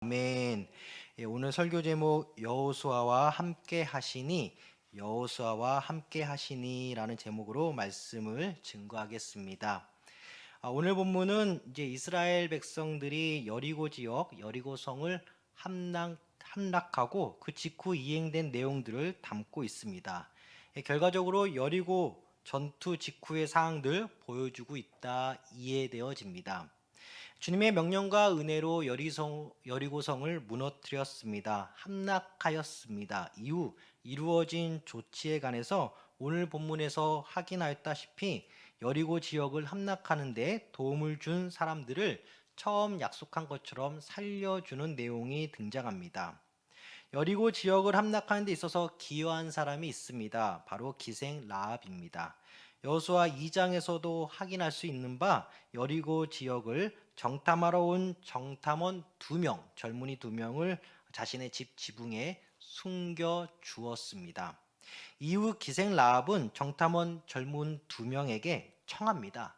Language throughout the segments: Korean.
아멘. 오늘 설교 제목 여호수아와 함께 하시니 여호수아와 함께 하시니라는 제목으로 말씀을 증거하겠습니다. 오늘 본문은 이제 이스라엘 백성들이 여리고 지역 여리고성을 함락하고 그 직후 이행된 내용들을 담고 있습니다. 결과적으로 여리고 전투 직후의 상황들 보여주고 있다 이해되어집니다. 주님의 명령과 은혜로 여리고성을 무너뜨렸습니다. 함락하였습니다. 이후 이루어진 조치에 관해서 오늘 본문에서 확인하였다시피 여리고 지역을 함락하는 데 도움을 준 사람들을 처음 약속한 것처럼 살려주는 내용이 등장합니다. 여리고 지역을 함락하는 데 있어서 기여한 사람이 있습니다. 바로 기생 라합입니다. 여호수아 2장에서도 확인할 수 있는 바 여리고 지역을 정탐하러 온 정탐원 2명, 젊은이 2명을 자신의 집 지붕에 숨겨 주었습니다. 이후 기생 라합은 정탐원 젊은 2명에게 청합니다.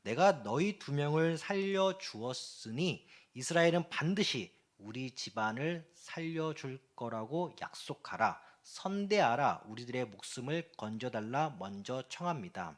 내가 너희 2명을 살려 주었으니 이스라엘은 반드시 우리 집안을 살려줄 거라고 약속하라. 선대하라. 우리들의 목숨을 건져달라 먼저 청합니다.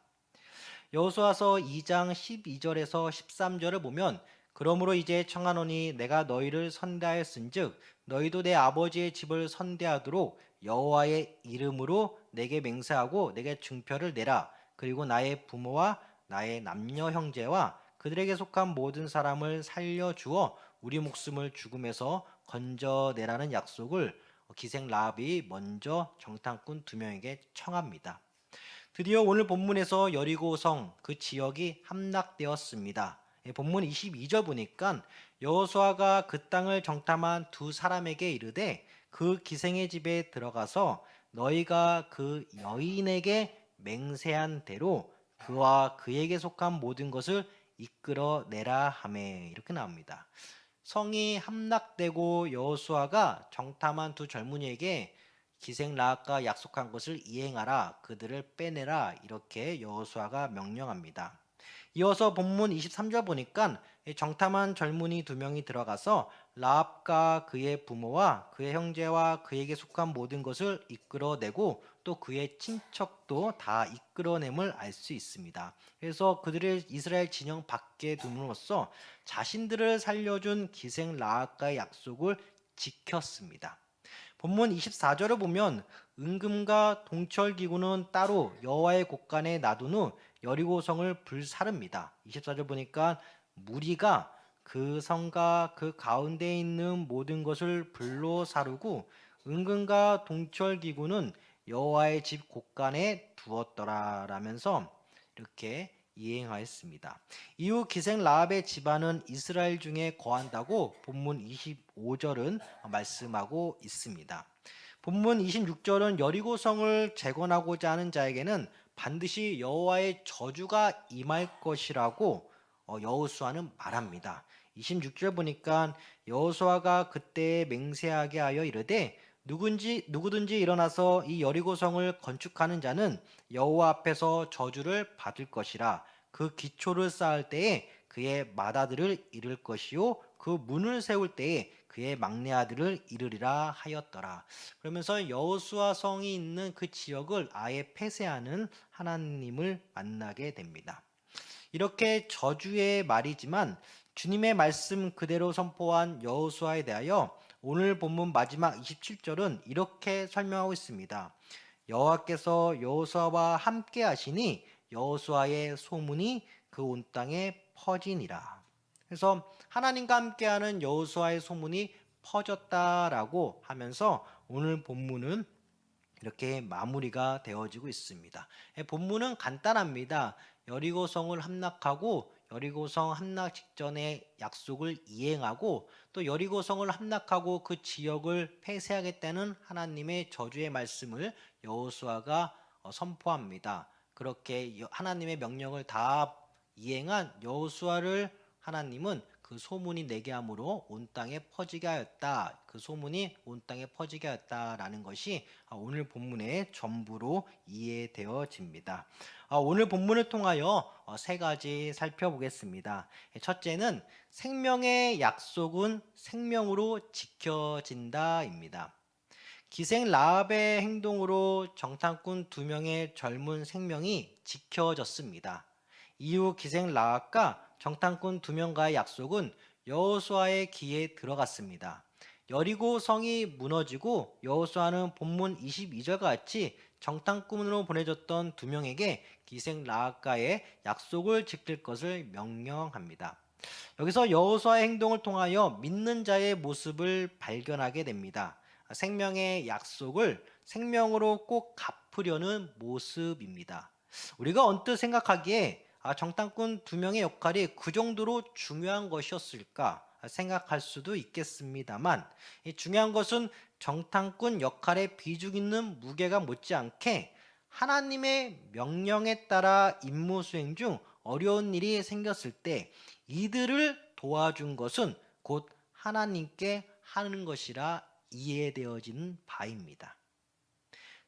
여호수아서 2장 12절에서 13절을 보면 그러므로 이제 청하노니 내가 너희를 선대하였은즉 너희도 내 아버지의 집을 선대하도록 여호와의 이름으로 내게 맹세하고 내게 증표를 내라. 그리고 나의 부모와 나의 남녀 형제와 그들에게 속한 모든 사람을 살려주어 우리 목숨을 죽음에서 건져내라는 약속을 기생 라합이 먼저 정탐꾼 2명에게 청합니다. 드디어 오늘 본문에서 여리고성 그 지역이 함락되었습니다. 본문 22절 보니까 여호수아가 그 땅을 정탐한 2사람에게 이르되 그 기생의 집에 들어가서 너희가 그 여인에게 맹세한 대로 그와 그에게 속한 모든 것을 이끌어내라 하매 이렇게 나옵니다. 성이 함락되고 여호수아가 정탐한 2젊은이에게 기생 라합과 약속한 것을 이행하라 그들을 빼내라 이렇게 여호수아가 명령합니다. 이어서 본문 23절 보니까 정탐한 젊은이 2명이 들어가서 라합과 그의 부모와 그의 형제와 그에게 속한 모든 것을 이끌어내고 또 그의 친척도 다 이끌어냄을 알 수 있습니다. 그래서 그들을 이스라엘 진영 밖에 둠으로써 자신들을 살려준 기생 라합과의 약속을 지켰습니다. 본문 24절을 보면 은금과 동철 기구는 따로 여호와의 곳간에 놔둔 후 여리고성을 불사릅니다. 24절 보니까 무리가 그 성과 그 가운데 있는 모든 것을 불로 사르고 은금과 동철 기구는 여호와의 집 곳간에 두었더라라면서 이렇게 이행하였습니다. 이후 기생 라합의 집안은 이스라엘 중에 거한다고 본문 25절은 말씀하고 있습니다. 본문 26절은 여리고성을 재건하고자 하는 자에게는 반드시 여호와의 저주가 임할 것이라고 여호수아는 말합니다. 26절 보니까 여호수아가 그때 맹세하게 하여 이르되 누구든지 일어나서 이 여리고성을 건축하는 자는 여호와 앞에서 저주를 받을 것이라. 그 기초를 쌓을 때에 그의 맏아들을 이를 것이요 그 문을 세울 때에 그의 막내 아들을 이르리라 하였더라. 그러면서 여호수아 성이 있는 그 지역을 아예 폐쇄하는 하나님을 만나게 됩니다. 이렇게 저주의 말이지만 주님의 말씀 그대로 선포한 여호수아에 대하여 오늘 본문 마지막 27절은 이렇게 설명하고 있습니다. 여호와께서 여호수아와 함께 하시니 여호수아의 소문이 그 온 땅에 퍼지니라. 그래서 하나님과 함께하는 여호수아의 소문이 퍼졌다라고 하면서 오늘 본문은 이렇게 마무리가 되어지고 있습니다. 본문은 간단합니다. 여리고성을 함락하고 여리고성 함락 직전에 약속을 이행하고 또 여리고성을 함락하고 그 지역을 폐쇄하겠다는 하나님의 저주의 말씀을 여호수아가 선포합니다. 그렇게 하나님의 명령을 다 이행한 여호수아를 하나님은 그 소문이 내게 함으로 온 땅에 퍼지게 하였다. 그 소문이 온 땅에 퍼지게 하였다라는 것이 오늘 본문의 전부로 이해되어집니다. 오늘 본문을 통하여 세 가지 살펴보겠습니다. 첫째는 생명의 약속은 생명으로 지켜진다입니다. 기생 라합의 행동으로 정탐꾼 2명의 젊은 생명이 지켜졌습니다. 이후 기생 라합과 정탐꾼 2명과의 약속은 여호수아의 귀에 들어갔습니다. 여리고 성이 무너지고 여호수아는 본문 22절과 같이 정탐꾼으로 보내졌던 2명에게 기생 라합과의 약속을 지킬 것을 명령합니다. 여기서 여호수아의 행동을 통하여 믿는 자의 모습을 발견하게 됩니다. 생명의 약속을 생명으로 꼭 갚으려는 모습입니다. 우리가 언뜻 생각하기에 정탐꾼 2명의 역할이 그 정도로 중요한 것이었을까 생각할 수도 있겠습니다만, 중요한 것은 정탐꾼 역할에 비중 있는 무게가 못지않게 하나님의 명령에 따라 임무 수행 중 어려운 일이 생겼을 때 이들을 도와준 것은 곧 하나님께 하는 것이라 이해되어지는 바입니다.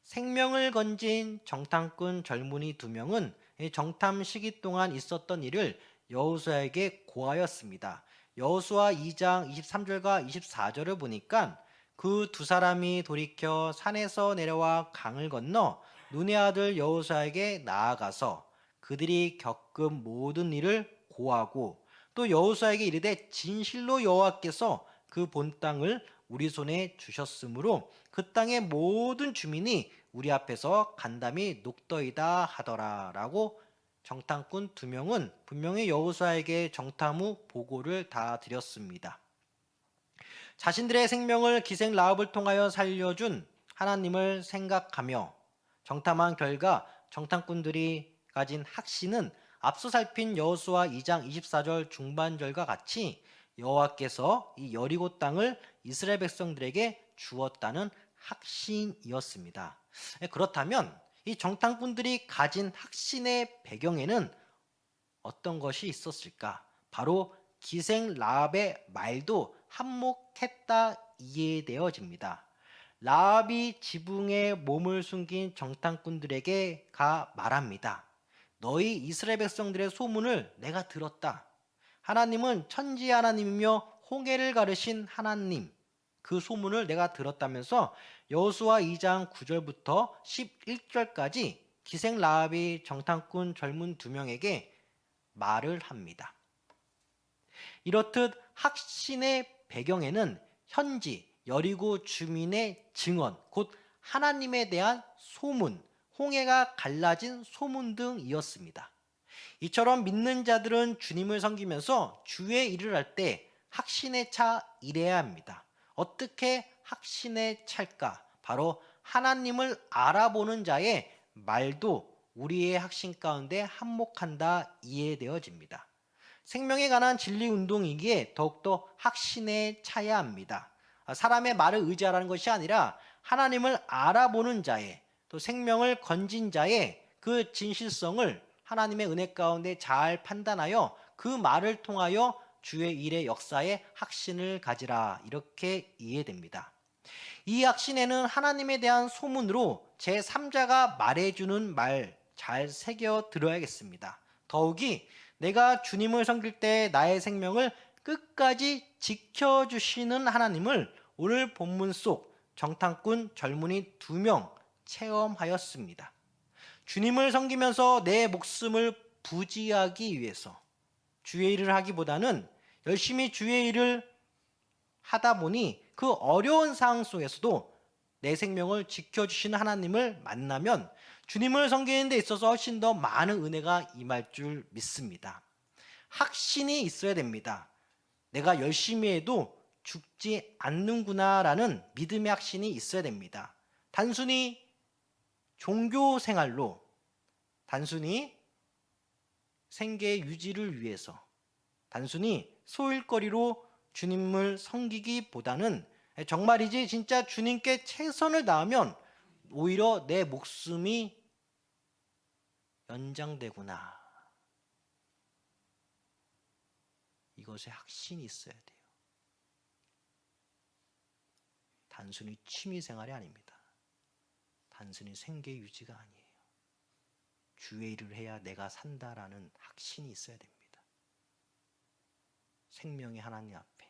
생명을 건진 정탐꾼 젊은이 2명은 정탐 시기 동안 있었던 일을 여호수아에게 고하였습니다. 여호수아 2장 23절과 24절을 보니까 그 2사람이 돌이켜 산에서 내려와 강을 건너 눈의 아들 여호수아에게 나아가서 그들이 겪은 모든 일을 고하고 또 여호수아에게 이르되 진실로 여호와께서 그 본 땅을 우리 손에 주셨으므로 그 땅의 모든 주민이 우리 앞에서 간담이 녹더이다 하더라 라고 정탐꾼 2명은 분명히 여호수아에게 정탐 후 보고를 다 드렸습니다. 자신들의 생명을 기생 라합을 통하여 살려준 하나님을 생각하며 정탐한 결과 정탐꾼들이 가진 확신은 앞서 살핀 여호수아 2장 24절 중반절과 같이 여호와께서 이 여리고 땅을 이스라엘 백성들에게 주었다는 확신이었습니다. 그렇다면 이 정탐꾼들이 가진 확신의 배경에는 어떤 것이 있었을까? 바로 기생 라합의 말도 한몫했다 이해되어집니다. 라합이 지붕에 몸을 숨긴 정탐꾼들에게 말합니다. 너희 이스라엘 백성들의 소문을 내가 들었다. 하나님은 천지 하나님이며 홍해를 가르신 하나님, 그 소문을 내가 들었다면서 여호수아 2장 9절부터 11절까지 기생 라합이 정탐꾼 젊은 2명에게 말을 합니다. 이렇듯 확신의 배경에는 현지 여리고 주민의 증언, 곧 하나님에 대한 소문, 홍해가 갈라진 소문 등이었습니다. 이처럼 믿는 자들은 주님을 섬기면서 주의 일을 할 때 확신에 차 일해야 합니다. 어떻게 확신에 찰까? 바로 하나님을 알아보는 자의 말도 우리의 확신 가운데 한몫한다 이해되어집니다. 생명에 관한 진리 운동이기에 더욱더 확신에 차야 합니다. 사람의 말을 의지하라는 것이 아니라 하나님을 알아보는 자의, 또 생명을 건진 자의 그 진실성을 하나님의 은혜 가운데 잘 판단하여 그 말을 통하여 주의 일의 역사에 확신을 가지라, 이렇게 이해됩니다. 이 확신에는 하나님에 대한 소문으로 제3자가 말해주는 말 잘 새겨 들어야겠습니다. 더욱이 내가 주님을 섬길 때 나의 생명을 끝까지 지켜주시는 하나님을 오늘 본문 속 정탐꾼 젊은이 2명 체험하였습니다. 주님을 섬기면서 내 목숨을 부지하기 위해서 주의 일을 하기보다는 열심히 주의 일을 하다 보니 그 어려운 상황 속에서도 내 생명을 지켜주시는 하나님을 만나면 주님을 섬기는 데 있어서 훨씬 더 많은 은혜가 임할 줄 믿습니다. 확신이 있어야 됩니다. 내가 열심히 해도 죽지 않는구나라는 믿음의 확신이 있어야 됩니다. 단순히 종교 생활로, 단순히 생계 유지를 위해서, 단순히 소일거리로 주님을 섬기기보다는 정말이지 진짜 주님께 최선을 다하면 오히려 내 목숨이 연장되구나. 이것에 확신이 있어야 돼요. 단순히 취미생활이 아닙니다. 단순히 생계 유지가 아니에요. 주의 일을 해야 내가 산다라는 확신이 있어야 됩니다. 생명의 하나님 앞에.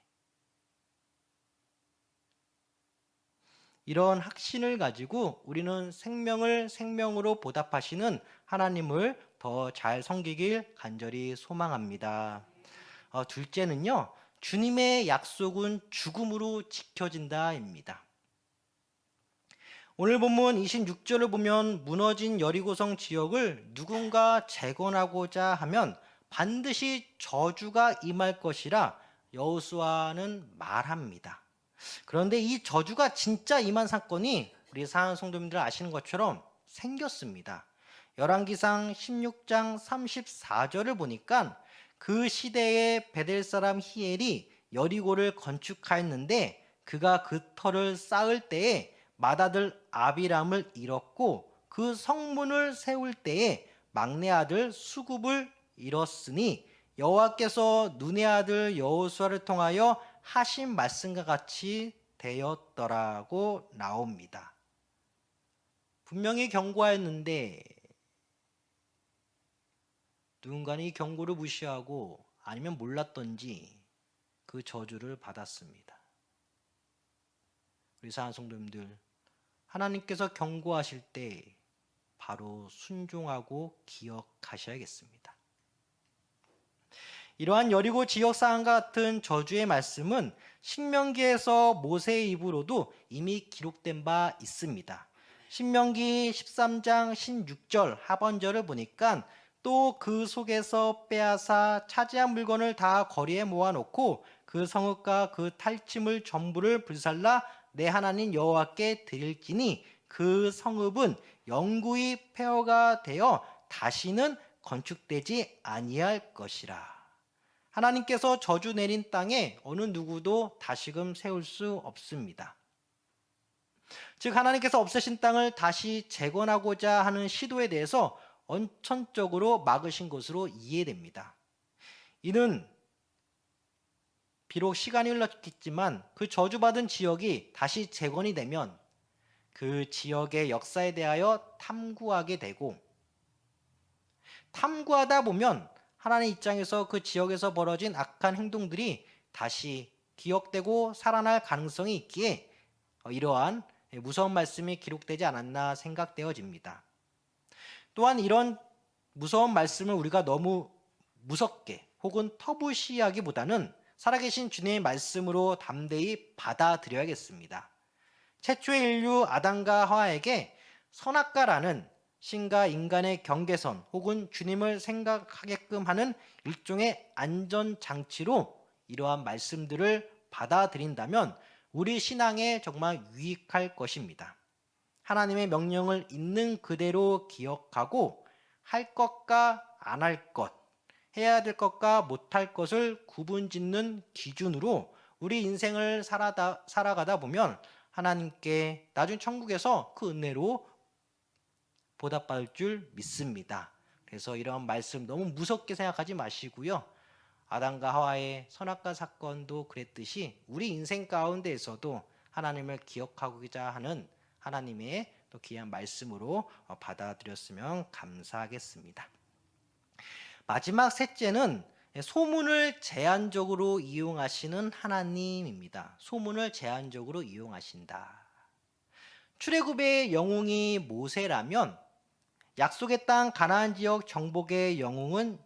이런 확신을 가지고 우리는 생명을 생명으로 보답하시는 하나님을 더 잘 섬기길 간절히 소망합니다. 둘째는요, 주님의 약속은 죽음으로 지켜진다입니다. 오늘 본문 26절을 보면 무너진 여리고성 지역을 누군가 재건하고자 하면 반드시 저주가 임할 것이라 여호수아는 말합니다. 그런데 이 저주가 진짜 임한 사건이 우리 사랑하는 성도님들 아시는 것처럼 생겼습니다. 열왕기상 16장 34절을 보니까 그 시대에 베델 사람 히엘이 여리고를 건축하였는데 그가 그 터를 쌓을 때에 맏아들 아비람을 잃었고 그 성문을 세울 때에 막내 아들 수굽을 잃었으니 여호와께서 눈의 아들 여호수아를 통하여 하신 말씀과 같이 되었더라고 나옵니다. 분명히 경고하였는데 누군가는 이 경고를 무시하고 아니면 몰랐던지 그 저주를 받았습니다. 우리 사랑하는 성도님들, 하나님께서 경고하실 때 바로 순종하고 기억하셔야겠습니다. 이러한 여리고 지역 상황과 같은 저주의 말씀은 신명기에서 모세의 입으로도 이미 기록된 바 있습니다. 신명기 13장 16절 하반절을 보니까 또 그 속에서 빼앗아 차지한 물건을 다 거리에 모아놓고 그 성읍과 그 탈취물 전부를 불살라 내 하나님 여호와께 드릴지니 그 성읍은 영구히 폐허가 되어 다시는 건축되지 아니할 것이라. 하나님께서 저주 내린 땅에 어느 누구도 다시금 세울 수 없습니다. 즉 하나님께서 없애신 땅을 다시 재건하고자 하는 시도에 대해서 원천적으로 막으신 것으로 이해됩니다. 이는 비록 시간이 흘렀겠지만 그 저주받은 지역이 다시 재건이 되면 그 지역의 역사에 대하여 탐구하게 되고 탐구하다 보면 하나님 입장에서 그 지역에서 벌어진 악한 행동들이 다시 기억되고 살아날 가능성이 있기에 이러한 무서운 말씀이 기록되지 않았나 생각되어집니다. 또한 이런 무서운 말씀을 우리가 너무 무섭게 혹은 터부시하기보다는 살아계신 주님의 말씀으로 담대히 받아들여야겠습니다. 최초의 인류 아담과 하와에게 선악과라는 신과 인간의 경계선 혹은 주님을 생각하게끔 하는 일종의 안전장치로 이러한 말씀들을 받아들인다면 우리 신앙에 정말 유익할 것입니다. 하나님의 명령을 있는 그대로 기억하고 할 것과 안 할 것, 해야 될 것과 못할 것을 구분짓는 기준으로 우리 인생을 살아가다 보면 하나님께 나중 천국에서 그 은혜로 보답받을 줄 믿습니다. 그래서 이런 말씀 너무 무섭게 생각하지 마시고요. 아담과 하와의 선악과 사건도 그랬듯이 우리 인생 가운데에서도 하나님을 기억하고자 하는 하나님의 또 귀한 말씀으로 받아들였으면 감사하겠습니다. 마지막 셋째는 소문을 제한적으로 이용하시는 하나님입니다. 소문을 제한적으로 이용하신다. 출애굽의 영웅이 모세라면 약속의 땅 가나안 지역 정복의 영웅은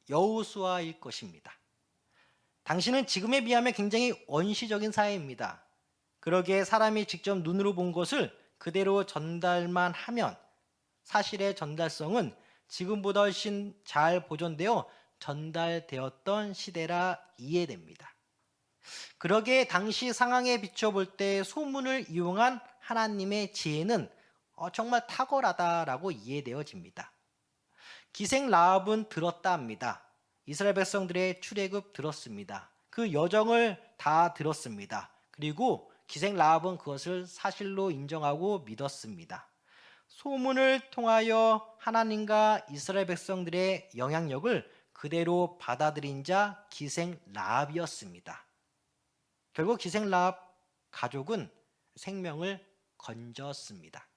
여호수아일 것입니다. 당신은 지금에 비하면 굉장히 원시적인 사회입니다. 그러기에 사람이 직접 눈으로 본 것을 그대로 전달만 하면 사실의 전달성은 지금보다 훨씬 잘 보존되어 전달되었던 시대라 이해됩니다. 그러기에 당시 상황에 비춰볼 때 소문을 이용한 하나님의 지혜는 정말 탁월하다라고 이해되어집니다. 기생 라합은 들었다 합니다. 이스라엘 백성들의 출애굽 들었습니다. 그 여정을 다 들었습니다. 그리고 기생 라합은 그것을 사실로 인정하고 믿었습니다. 소문을 통하여 하나님과 이스라엘 백성들의 영향력을 그대로 받아들인 자 기생 라합이었습니다. 결국 기생 라합 가족은 생명을 건졌습니다.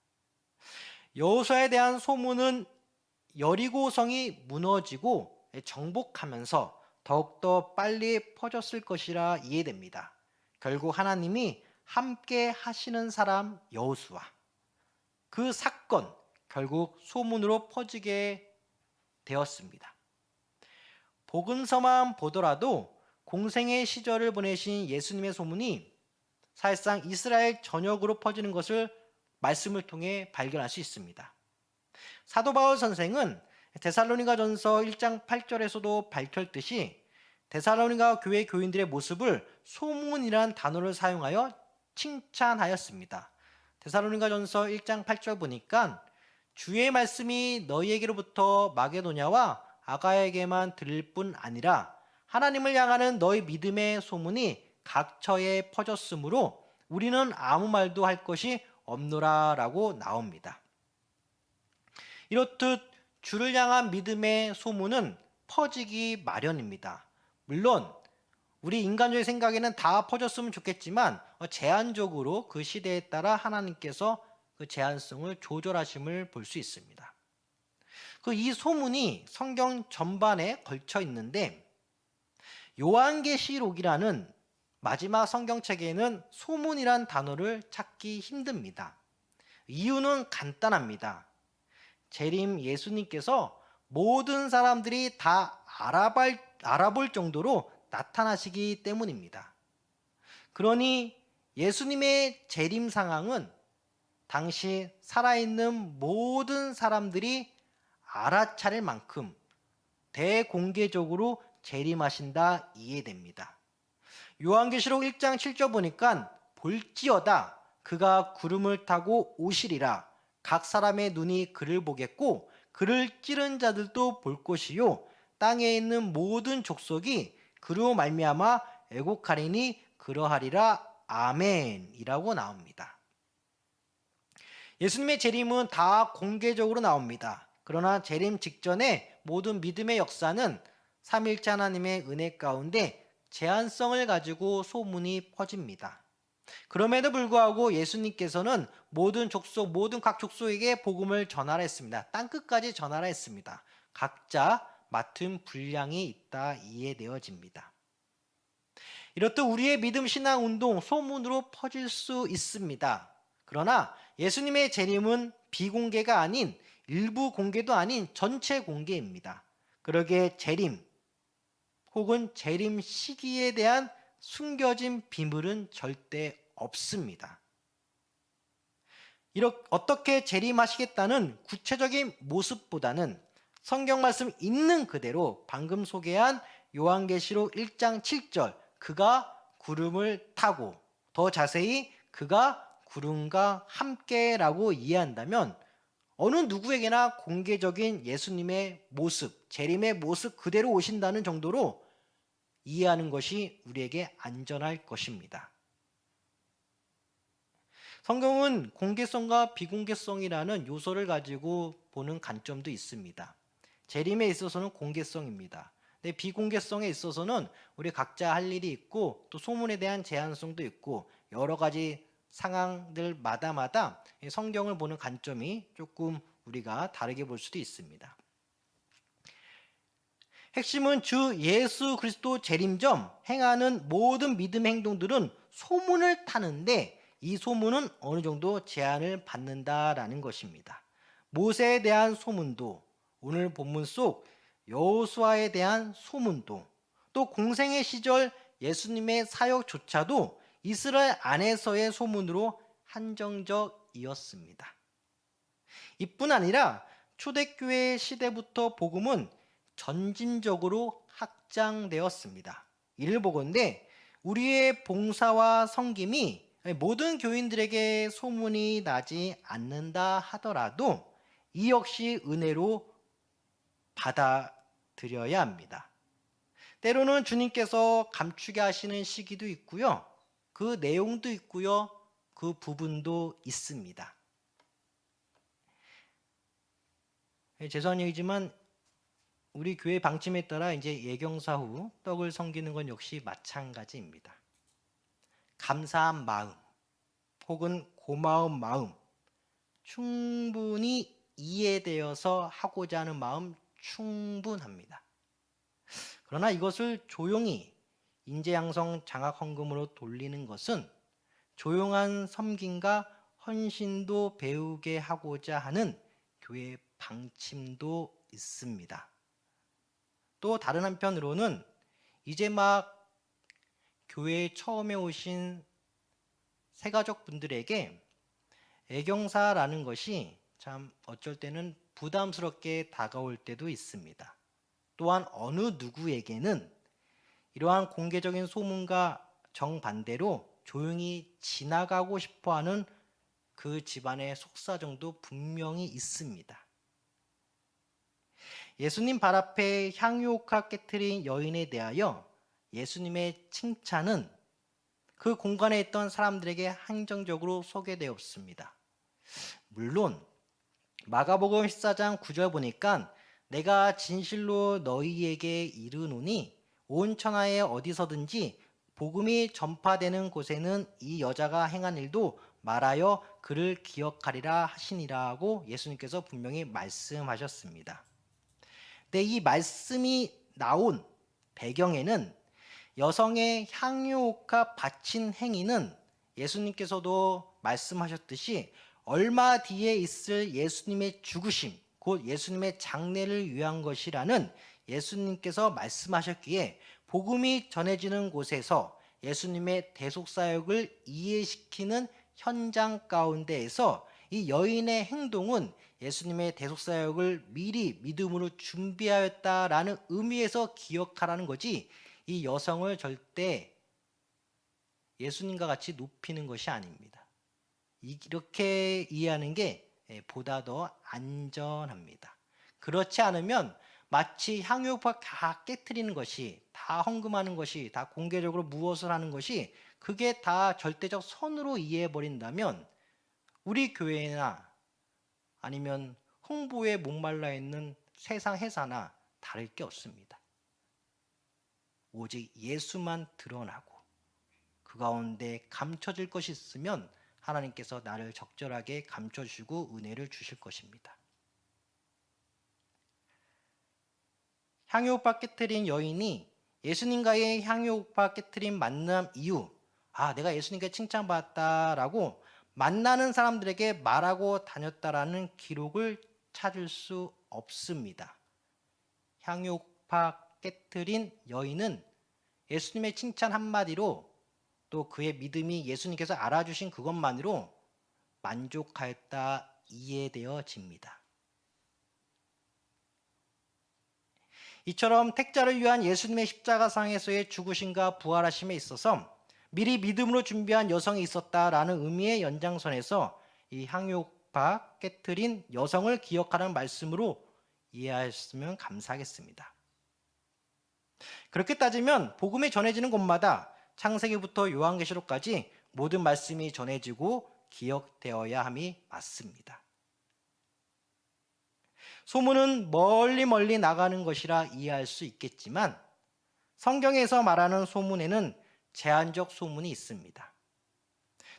여호수아에 대한 소문은 여리고성이 무너지고 정복하면서 더욱더 빨리 퍼졌을 것이라 이해됩니다. 결국 하나님이 함께 하시는 사람 여호수아, 그 사건 결국 소문으로 퍼지게 되었습니다. 복음서만 보더라도 공생의 시절을 보내신 예수님의 소문이 사실상 이스라엘 전역으로 퍼지는 것을 말씀을 통해 발견할 수 있습니다. 사도 바울 선생은 데살로니가전서 1장 8절에서도 밝혔듯이 데살로니가 교회 교인들의 모습을 소문이란 단어를 사용하여 칭찬하였습니다. 데살로니가전서 1장 8절 보니까 주의 말씀이 너희에게로부터 마게도냐와 아가야에게만 들릴 뿐 아니라 하나님을 향하는 너희 믿음의 소문이 각처에 퍼졌으므로 우리는 아무 말도 할 것이 없노라 라고 나옵니다. 이렇듯 주를 향한 믿음의 소문은 퍼지기 마련입니다. 물론 우리 인간적인 생각에는 다 퍼졌으면 좋겠지만 제한적으로 그 시대에 따라 하나님께서 그 제한성을 조절하심을 볼 수 있습니다. 이 소문이 성경 전반에 걸쳐 있는데 요한계시록이라는 마지막 성경책에는 소문이란 단어를 찾기 힘듭니다. 이유는 간단합니다. 재림 예수님께서 모든 사람들이 다 알아볼 정도로 나타나시기 때문입니다. 그러니 예수님의 재림 상황은 당시 살아있는 모든 사람들이 알아차릴 만큼 대공개적으로 재림하신다 이해됩니다. 요한계시록 1장 7절 보니까 볼지어다 그가 구름을 타고 오시리라 각 사람의 눈이 그를 보겠고 그를 찌른 자들도 볼 것이요 땅에 있는 모든 족속이 그로 말미암아 애곡하리니 그러하리라 아멘이라고 나옵니다. 예수님의 재림은 다 공개적으로 나옵니다. 그러나 재림 직전에 모든 믿음의 역사는 삼위일체 하나님의 은혜 가운데 제한성을 가지고 소문이 퍼집니다. 그럼에도 불구하고 예수님께서는 모든 족속, 모든 각 족속에게 복음을 전하라 했습니다. 땅끝까지 전하라 했습니다. 각자 맡은 분량이 있다 이해되어집니다. 이렇듯 우리의 믿음 신앙 운동 소문으로 퍼질 수 있습니다. 그러나 예수님의 재림은 비공개가 아닌 일부 공개도 아닌 전체 공개입니다. 그러기에 재림 혹은 재림 시기에 대한 숨겨진 비밀은 절대 없습니다. 어떻게 재림하시겠다는 구체적인 모습보다는 성경 말씀 있는 그대로 방금 소개한 요한계시록 1장 7절 그가 구름을 타고 더 자세히 그가 구름과 함께라고 이해한다면 어느 누구에게나 공개적인 예수님의 모습, 재림의 모습 그대로 오신다는 정도로 이해하는 것이 우리에게 안전할 것입니다. 성경은 공개성과 비공개성이라는 요소를 가지고 보는 관점도 있습니다. 재림에 있어서는 공개성입니다. 근데 비공개성에 있어서는 우리 각자 할 일이 있고 또 소문에 대한 제한성도 있고 여러 가지 상황들마다 성경을 보는 관점이 조금 우리가 다르게 볼 수도 있습니다. 핵심은 주 예수 그리스도 재림점 행하는 모든 믿음의 행동들은 소문을 타는데 이 소문은 어느 정도 제한을 받는다라는 것입니다. 모세에 대한 소문도 오늘 본문 속 여호수아에 대한 소문도 또 공생의 시절 예수님의 사역조차도 이스라엘 안에서의 소문으로 한정적이었습니다. 이뿐 아니라 초대교회 시대부터 복음은 전진적으로 확장되었습니다. 이를 보건대 우리의 봉사와 섬김이 모든 교인들에게 소문이 나지 않는다 하더라도 이 역시 은혜로 받아들여야 합니다. 때로는 주님께서 감추게 하시는 시기도 있고요. 그 내용도 있고요. 그 부분도 우리 교회 방침에 따라 이제 예경사 후 떡을 섬기는 건 역시 마찬가지입니다. 감사한 마음 혹은 고마운 마음, 충분히 이해되어서 하고자 하는 마음 충분합니다. 그러나 이것을 조용히 인재양성 장학헌금으로 돌리는 것은 조용한 섬김과 헌신도 배우게 하고자 하는 교회 방침도 있습니다. 또 다른 한편으로는 이제 막 교회에 처음에 오신 새가족 분들에게 애경사라는 것이 참 어쩔 때는 부담스럽게 다가올 때도 있습니다. 또한 어느 누구에게는 이러한 공개적인 소문과 정반대로 조용히 지나가고 싶어하는 그 집안의 속사정도 분명히 있습니다. 예수님 발 앞에 향유옥화 깨트린 여인에 대하여 예수님의 칭찬은 그 공간에 있던 사람들에게 한정적으로 소개되었습니다. 물론 마가복음 14장 9절 보니까 내가 진실로 너희에게 이르노니 온 천하에 어디서든지 복음이 전파되는 곳에는 이 여자가 행한 일도 말하여 그를 기억하리라 하시니라고 예수님께서 분명히 말씀하셨습니다. 근데 이 말씀이 나온 배경에는 여성의 향유옥화 바친 행위는 예수님께서도 말씀하셨듯이 얼마 뒤에 있을 예수님의 죽으심, 곧 예수님의 장례를 위한 것이라는 예수님께서 말씀하셨기에 복음이 전해지는 곳에서 예수님의 대속사역을 이해시키는 현장 가운데에서 이 여인의 행동은 예수님의 대속사역을 미리 믿음으로 준비하였다라는 의미에서 기억하라는 거지, 이 여성을 절대 예수님과 같이 높이는 것이 아닙니다. 이렇게 이해하는 게 보다 더 안전합니다. 그렇지 않으면 마치 향유옥화 다 깨트리는 것이, 다 헌금하는 것이, 다 공개적으로 무엇을 하는 것이 그게 다 절대적 선으로 이해해버린다면 우리 교회나 아니면 홍보에 목말라 있는 세상 회사나 다를 게 없습니다. 오직 예수만 드러나고 그 가운데 감춰질 것이 있으면 하나님께서 나를 적절하게 감춰주시고 은혜를 주실 것입니다. 향유옥화 깨트린 여인이 예수님과의 향유옥화 깨트린 만남 이후 내가 예수님께 칭찬받았다라고 만나는 사람들에게 말하고 다녔다라는 기록을 찾을 수 없습니다. 향유옥화 깨트린 여인은 예수님의 칭찬 한마디로 또 그의 믿음이 예수님께서 알아주신 그것만으로 만족하였다 이해되어집니다. 이처럼 택자를 위한 예수님의 십자가상에서의 죽으심과 부활하심에 있어서 미리 믿음으로 준비한 여성이 있었다라는 의미의 연장선에서 이 향유옥화 깨트린 여성을 기억하라는 말씀으로 이해하셨으면 감사하겠습니다. 그렇게 따지면 복음이 전해지는 곳마다 창세기부터 요한계시록까지 모든 말씀이 전해지고 기억되어야 함이 맞습니다. 소문은 멀리 나가는 것이라 이해할 수 있겠지만 성경에서 말하는 소문에는 제한적 소문이 있습니다.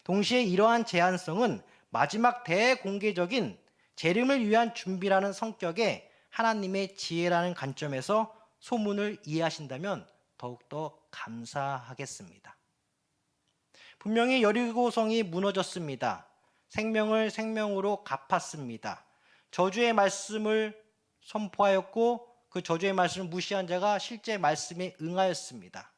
동시에 이러한 제한성은 마지막 대공개적인 재림을 위한 준비라는 성격의 하나님의 지혜라는 관점에서 소문을 이해하신다면 더욱더 감사하겠습니다. 분명히 여리고성이 무너졌습니다. 생명을 생명으로 갚았습니다. 저주의 말씀을 선포하였고 그 저주의 말씀을 무시한 자가 실제 말씀에 응하였습니다.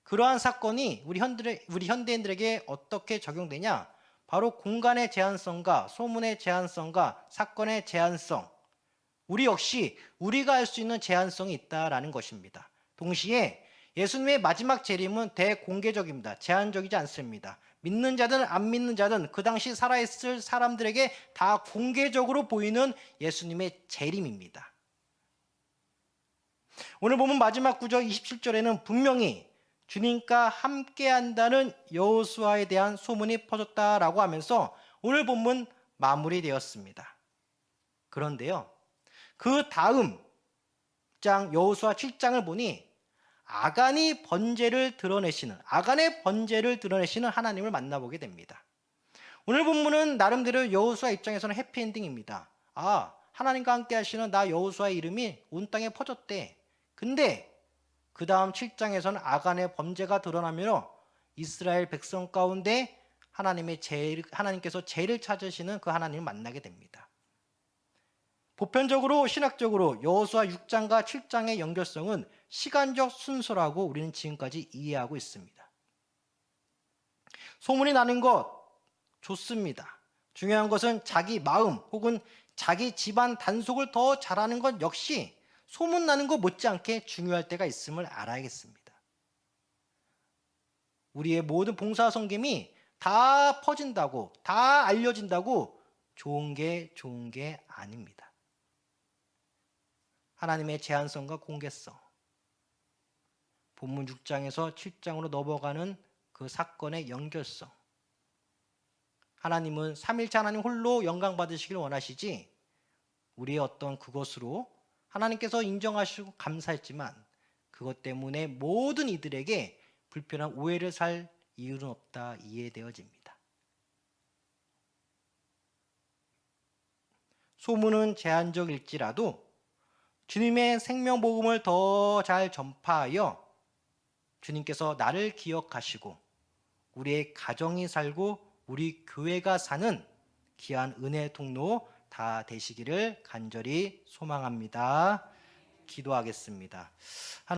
그러한 사건이 우리 현대인들에게 어떻게 적용되냐? 바로 공간의 제한성과 소문의 제한성과 사건의 제한성, 우리 역시 우리가 할 수 있는 제한성이 있다라는 것입니다. 동시에 예수님의 마지막 재림은 대공개적입니다. 제한적이지 않습니다. 믿는 자든 안 믿는 자든 그 당시 살아있을 사람들에게 다 공개적으로 보이는 예수님의 재림입니다. 오늘 보면 마지막 구절 27절에는 분명히 주님과 함께한다는 여호수아에 대한 소문이 퍼졌다라고 하면서 오늘 본문 마무리되었습니다. 그런데요, 그 다음 6장, 여호수아 7장을 보니 아간의 번제를 드러내시는 하나님을 만나보게 됩니다. 오늘 본문은 나름대로 여호수아 입장에서는 해피엔딩입니다. 하나님과 함께 하시는 나 여호수아의 이름이 온 땅에 퍼졌대. 근데 그 다음 7장에서는 아간의 범죄가 드러나며 이스라엘 백성 가운데 하나님께서 죄를 찾으시는 그 하나님을 만나게 됩니다. 보편적으로 신학적으로 여호수아 6장과 7장의 연결성은 시간적 순서라고 우리는 지금까지 이해하고 있습니다. 소문이 나는 것 좋습니다. 중요한 것은 자기 마음 혹은 자기 집안 단속을 더 잘하는 것 역시 소문나는 것 못지않게 중요할 때가 있음을 알아야겠습니다. 우리의 모든 봉사 섬김이 다 퍼진다고, 다 알려진다고 좋은 게 아닙니다. 하나님의 제한성과 공개성, 본문 6장에서 7장으로 넘어가는 그 사건의 연결성, 하나님은 삼일체 하나님 홀로 영광 받으시길 원하시지 우리의 어떤 그것으로 하나님께서 인정하시고 감사했지만 그것 때문에 모든 이들에게 불편한 오해를 살 이유는 없다 이해되어집니다. 소문은 제한적일지라도 주님의 생명복음을 더 잘 전파하여 주님께서 나를 기억하시고 우리의 가정이 살고 우리 교회가 사는 귀한 은혜의 통로 다 되시기를 간절히 소망합니다. 기도하겠습니다.